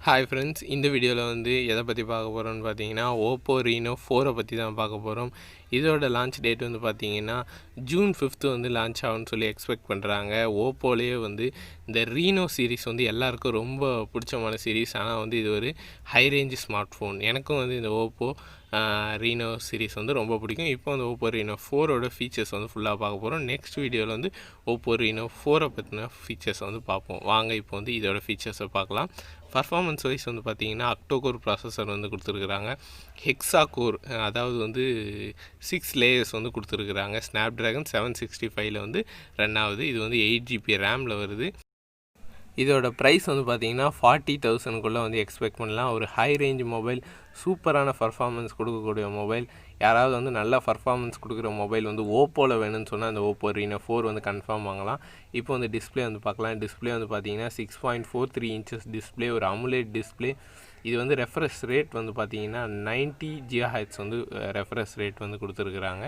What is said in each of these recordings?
Hi friends, இந்த வீடியோவில் வந்து எதை பற்றி பார்க்க போகிறோம்னு பார்த்தீங்கன்னா ஓப்போ ரீனோ 4 பற்றி தான் பார்க்க போகிறோம். இதோட லான்ச் டேட் வந்து பார்த்தீங்கன்னா ஜூன் 5 வந்து லான்ச் ஆகும்னு சொல்லி எக்ஸ்பெக்ட் பண்ணுறாங்க. ஓப்போலேயே வந்து இந்த ரீனோ சீரிஸ் வந்து எல்லாருக்கும் ரொம்ப பிடிச்சமான சீரிஸ். ஆனால் வந்து இது ஒரு ஹை ரேஞ்ச் ஸ்மார்ட் ஃபோன். எனக்கும் வந்து இந்த ஓப்போ ரீனோ சீரிஸ் வந்து ரொம்ப பிடிக்கும். இப்போ வந்து ஓப்போ ரீனோ 4ஓட ஃபீச்சர்ஸ் வந்து ஃபுல்லாக பார்க்க போகிறோம். நெக்ஸ்ட் வீடியோவில் வந்து ஓப்போ ரீனோ 4 பற்றின ஃபீச்சர்ஸ் வந்து பார்ப்போம். வாங்க இப்போ வந்து இதோட ஃபீச்சர்ஸை பார்க்கலாம். பர்ஃபார்மன்ஸ் வைஸ் வந்து பார்த்திங்கன்னா அக்டோகோர் ப்ராசஸர் வந்து கொடுத்துருக்குறாங்க. ஹெக்ஸா கோர், அதாவது வந்து 6 லேயர்ஸ் வந்து கொடுத்துருக்குறாங்க. ஸ்னாப்ட்ராகன் 765 வந்து ரன் ஆகுது. இது வந்து 8 GB ரேமில் வருது. இதோட ப்ரைஸ் வந்து பார்த்திங்கன்னா 40,000க்குள்ளே வந்து எக்ஸ்பெக்ட் பண்ணலாம். ஒரு ஹை ரேஞ்ச் மொபைல், சூப்பரான பர்ஃபார்மன்ஸ் கொடுக்கக்கூடிய மொபைல். யாராவது வந்து நல்ல பர்ஃபார்மன்ஸ் கொடுக்குற மொபைல் வந்து ஓப்போவில் வேணும்னு சொன்னால் அந்த ஓப்போ ரீனோ 4 வந்து கன்ஃபார்ம் வாங்கலாம். இப்போ வந்து டிஸ்பிளே வந்து பார்க்கலாம். டிஸ்பிளே வந்து பார்த்திங்கன்னா 6.43 இன்ச்சஸ் டிஸ்பிளே, ஒரு அமுலேட் டிஸ்பிளே. இது வந்து ரெஃப்ரெஷ் ரேட் வந்து பார்த்திங்கன்னா 90 GHz வந்து ரெஃப்ரெஷ் ரேட் வந்து கொடுத்துருக்குறாங்க.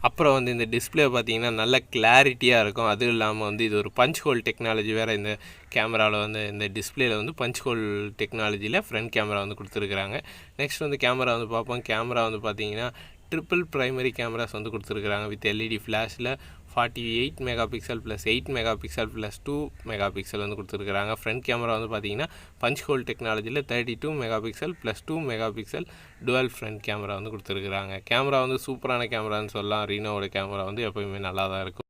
அப்புறம் வந்து இந்த டிஸ்பிளே பார்த்திங்கன்னா நல்ல கிளாரிட்டியாக இருக்கும். அதுவும் இல்லாமல் வந்து இது ஒரு பஞ்ச் ஹோல் டெக்னாலஜி வேறு. இந்த கேமராவில் வந்து இந்த டிஸ்பிளேயில் வந்து பஞ்ச் ஹோல் டெக்னாலஜியில் ஃப்ரண்ட் கேமரா வந்து கொடுத்துருக்குறாங்க. நெக்ஸ்ட் வந்து கேமரா வந்து பார்ப்போம். கேமரா வந்து பார்த்திங்கன்னா ட்ரிபிள் ப்ரைமரி கேமராஸ் வந்து கொடுத்துருக்குறாங்க வித் எல்இடி ஃப்ளாஷில். 48 mega pixel plus 8 mega pixel plus 2 mega pixel வந்து கொடுத்துருக்குறாங்க. ஃப்ரண்ட் கேமரா வந்து பார்த்திங்கன்னா பஞ்ச் ஹோல் டெக்னாலஜியில் 32 mega pixel plus 2 mega pixel dual front camera வந்து கொடுத்துருக்குறாங்க. கேமரா வந்து சூப்பரான கேமரான்னு சொல்லலாம். ரீனோவோட கேமரா வந்து எப்போயுமே நல்லா தான் இருக்கும்.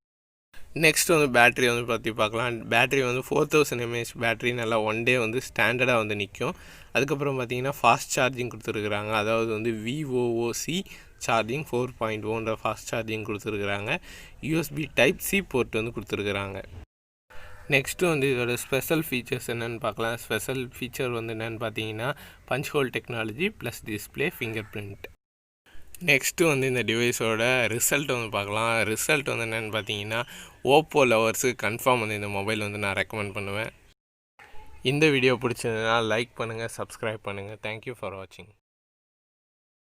நெக்ஸ்ட் வந்து பேட்ரி வந்து பற்றி பார்க்கலாம். பேட்ரி வந்து 4000 mAh பேட்ரி, நல்லா ஒன் டே வந்து ஸ்டாண்டர்டாக வந்து நிற்கும். அதுக்கப்புறம் பார்த்திங்கன்னா ஃபாஸ்ட் சார்ஜிங் கொடுத்துருக்குறாங்க. அதாவது வந்து விஓஓசி சார்ஜிங் 4.1 ஃபாஸ்ட் சார்ஜிங் கொடுத்துருக்குறாங்க. யூஎஸ்பி டைப் சி போர்ட் வந்து கொடுத்துருக்குறாங்க. நெக்ஸ்ட்டு வந்து இதோட ஸ்பெஷல் ஃபீச்சர்ஸ் என்னென்னு பார்க்கலாம். ஸ்பெஷல் ஃபீச்சர் வந்து என்னென்னு பார்த்தீங்கன்னா punch hole technology plus display fingerprint. Next வந்து இந்த டிவைஸோட ரிசல்ட் வந்து பார்க்கலாம். ரிசல்ட் வந்து என்னென்னு பார்த்தீங்கன்னா ஓப்போ லவர்ஸுக்கு கன்ஃபார்ம் வந்து இந்த மொபைல் வந்து நான் ரெக்கமெண்ட் பண்ணுவேன். இந்த வீடியோ பிடிச்சதுன்னா லைக் பண்ணுங்கள், சப்ஸ்கிரைப் பண்ணுங்கள். தேங்க்யூ ஃபார் வாட்சிங்.